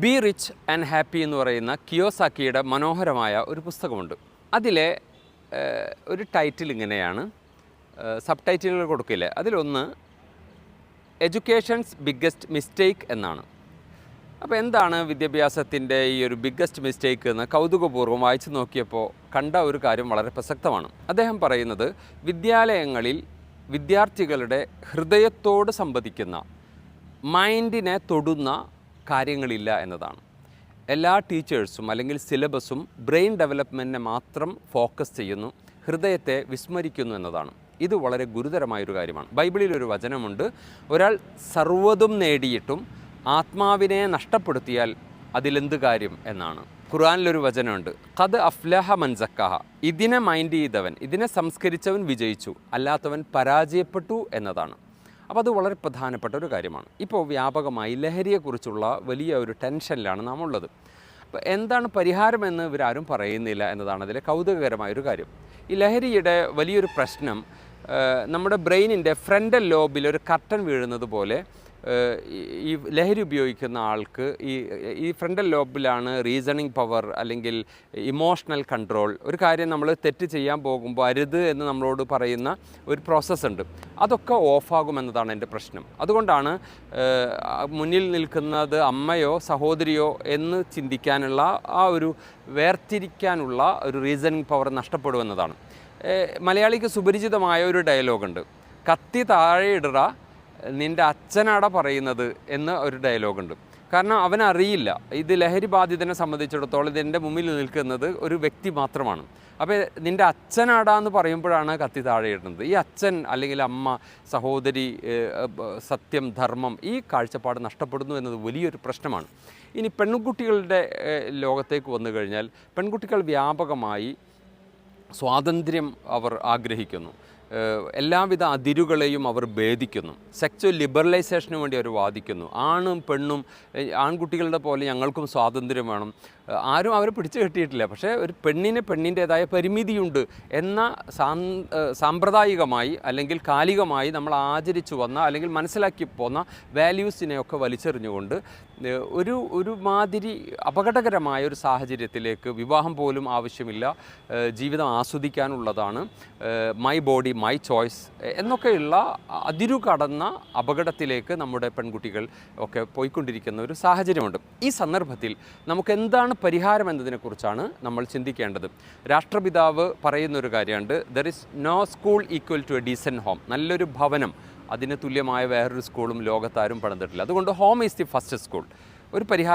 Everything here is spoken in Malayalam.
ബി റിച്ച് ആൻഡ് ഹാപ്പി എന്ന് പറയുന്ന കിയോസാക്കിയുടെ മനോഹരമായ ഒരു പുസ്തകമുണ്ട്. അതിലെ ഒരു ടൈറ്റിൽ ഇങ്ങനെയാണ്, സബ് ടൈറ്റിലുകൾ കൊടുക്കില്ലേ, അതിലൊന്ന് എഡ്യൂക്കേഷൻസ് ബിഗ്ഗസ്റ്റ് മിസ്റ്റേക്ക് എന്നാണ്. അപ്പോൾ എന്താണ് വിദ്യാഭ്യാസത്തിൻ്റെ ഈ ഒരു ബിഗ്ഗസ്റ്റ് മിസ്റ്റേക്ക് എന്ന് കൗതുകപൂർവ്വം വായിച്ചു നോക്കിയപ്പോൾ കണ്ട ഒരു കാര്യം വളരെ പ്രസക്തമാണ്. അദ്ദേഹം പറയുന്നത് വിദ്യാലയങ്ങളിൽ വിദ്യാർത്ഥികളുടെ ഹൃദയത്തോട് സംവദിക്കുന്ന, മൈൻഡിനെ തൊടുന്ന കാര്യങ്ങളില്ല എന്നതാണ്. എല്ലാ ടീച്ചേഴ്സും അല്ലെങ്കിൽ സിലബസും ബ്രെയിൻ ഡെവലപ്മെൻറ്റിനെ മാത്രം ഫോക്കസ് ചെയ്യുന്നു, ഹൃദയത്തെ വിസ്മരിക്കുന്നു എന്നതാണ്. ഇത് വളരെ ഗുരുതരമായൊരു കാര്യമാണ്. ബൈബിളിലൊരു വചനമുണ്ട്, ഒരാൾ സർവ്വതും നേടിയിട്ടും ആത്മാവിനെ നഷ്ടപ്പെടുത്തിയാൽ അതിലെന്ത് കാര്യം എന്നാണ്. ഖുർആനിലൊരു വചനമുണ്ട്, ഖദ് അഫ്ലഹ മൻ സക്കഹ, ഇതിനെ മൈൻഡ് ചെയ്തവൻ, ഇതിനെ സംസ്കരിച്ചവൻ വിജയിച്ചു, അല്ലാത്തവൻ പരാജയപ്പെട്ടു എന്നതാണ്. അപ്പോൾ അത് വളരെ പ്രധാനപ്പെട്ട ഒരു കാര്യമാണ്. ഇപ്പോൾ വ്യാപകമായി ലഹരിയെക്കുറിച്ചുള്ള വലിയ ഒരു ടെൻഷനിലാണ് നാം ഉള്ളത്. അപ്പോൾ എന്താണ് പരിഹാരമെന്ന് ഇവരാരും പറയുന്നില്ല എന്നതാണ് അതിലെ കൗതുകകരമായൊരു കാര്യം. ഈ ലഹരിയുടെ വലിയൊരു പ്രശ്നം നമ്മുടെ ബ്രെയിനിൻ്റെ ഫ്രണ്ടൽ ലോബിൽ ഒരു കർട്ടൻ വീഴുന്നത് പോലെ ഈ ലഹരി ഉപയോഗിക്കുന്ന ആൾക്ക് ഈ ഫ്രണ്ടൽ ലോബിലാണ് റീസണിങ് പവർ അല്ലെങ്കിൽ ഇമോഷണൽ കൺട്രോൾ. ഒരു കാര്യം നമ്മൾ തെറ്റ് ചെയ്യാൻ പോകുമ്പോൾ അരുത് എന്ന് നമ്മളോട് പറയുന്ന ഒരു പ്രോസസ്സുണ്ട്, അതൊക്കെ ഓഫാകുമെന്നതാണ് എൻ്റെ പ്രശ്നം. അതുകൊണ്ടാണ് മുന്നിൽ നിൽക്കുന്നത് അമ്മയോ സഹോദരിയോ എന്ന് ചിന്തിക്കാനുള്ള ആ ഒരു വേർതിരിക്കാനുള്ള ഒരു റീസണിങ് പവർ നഷ്ടപ്പെടുമെന്നതാണ്. മലയാളിക്ക് സുപരിചിതമായ ഒരു ഡയലോഗുണ്ട്, കത്തി താഴെ ഇടറ നിൻ്റെ അച്ഛനാട പറയുന്നത് എന്ന് ഒരു ഡയലോഗുണ്ട്. കാരണം അവനറിയില്ല ഇത് ലഹരി ബാധിതനെ സംബന്ധിച്ചിടത്തോളം ഇതിൻ്റെ മുമ്പിൽ നിൽക്കുന്നത് ഒരു വ്യക്തി മാത്രമാണ്. അപ്പോൾ നിൻ്റെ അച്ഛനാടാന്ന് പറയുമ്പോഴാണ് കത്തി താഴെ ഇടുന്നത്. ഈ അച്ഛൻ അല്ലെങ്കിൽ അമ്മ, സഹോദരി, സത്യം, ധർമ്മം, ഈ കാഴ്ചപ്പാട് നഷ്ടപ്പെടുന്നു എന്നത് വലിയൊരു പ്രശ്നമാണ്. ഇനി പെൺകുട്ടികളുടെ ലോകത്തേക്ക് വന്നു കഴിഞ്ഞാൽ പെൺകുട്ടികൾ വ്യാപകമായി സ്വാതന്ത്ര്യം അവർ ആഗ്രഹിക്കുന്നു, എല്ലാവിധ അതിരുകളെയും അവർ ഭേദിക്കുന്നു, സെക്ച്വൽ ലിബറലൈസേഷന് വേണ്ടി അവർ വാദിക്കുന്നു. ആണും പെണ്ണും ആൺകുട്ടികളുടെ പോലെ ഞങ്ങൾക്കും സ്വാതന്ത്ര്യം വേണം. ആരും അവരെ പിടിച്ചു കെട്ടിയിട്ടില്ല, പക്ഷേ ഒരു പെണ്ണിന് പെണ്ണിൻ്റേതായ പരിമിതിയുണ്ട് എന്ന സാമ്പ്രദായികമായി അല്ലെങ്കിൽ കാലികമായി നമ്മൾ ആചരിച്ചു വന്ന അല്ലെങ്കിൽ മനസ്സിലാക്കി പോന്ന വാല്യൂസിനെയൊക്കെ വലിച്ചെറിഞ്ഞുകൊണ്ട് ഒരുമാതിരി അപകടകരമായ ഒരു സാഹചര്യത്തിലേക്ക്, വിവാഹം പോലും ആവശ്യമില്ല, ജീവിതം ആസ്വദിക്കാനുള്ളതാണ്, മൈ ബോഡി മൈ ചോയ്സ് എന്നൊക്കെയുള്ള അതിരു കടന്ന അപകടത്തിലേക്ക് നമ്മുടെ പെൺകുട്ടികൾ ഒക്കെ പോയിക്കൊണ്ടിരിക്കുന്ന ഒരു സാഹചര്യമുണ്ട്. ഈ സന്ദർഭത്തിൽ നമുക്ക് എന്താണ് പരിഹാരം എന്നതിനെക്കുറിച്ചാണ് നമ്മൾ ചിന്തിക്കേണ്ടത്. രാഷ്ട്രപിതാവ് പറയുന്നൊരു കാര്യമുണ്ട്, there is no school equal to a decent home. നല്ലൊരു ഭവനം, അതിന് തുല്യമായ വേറൊരു സ്കൂളും ലോകത്താരും പണിതിട്ടില്ല. അതുകൊണ്ട് home is the first school. ഒരു പരിഹാരം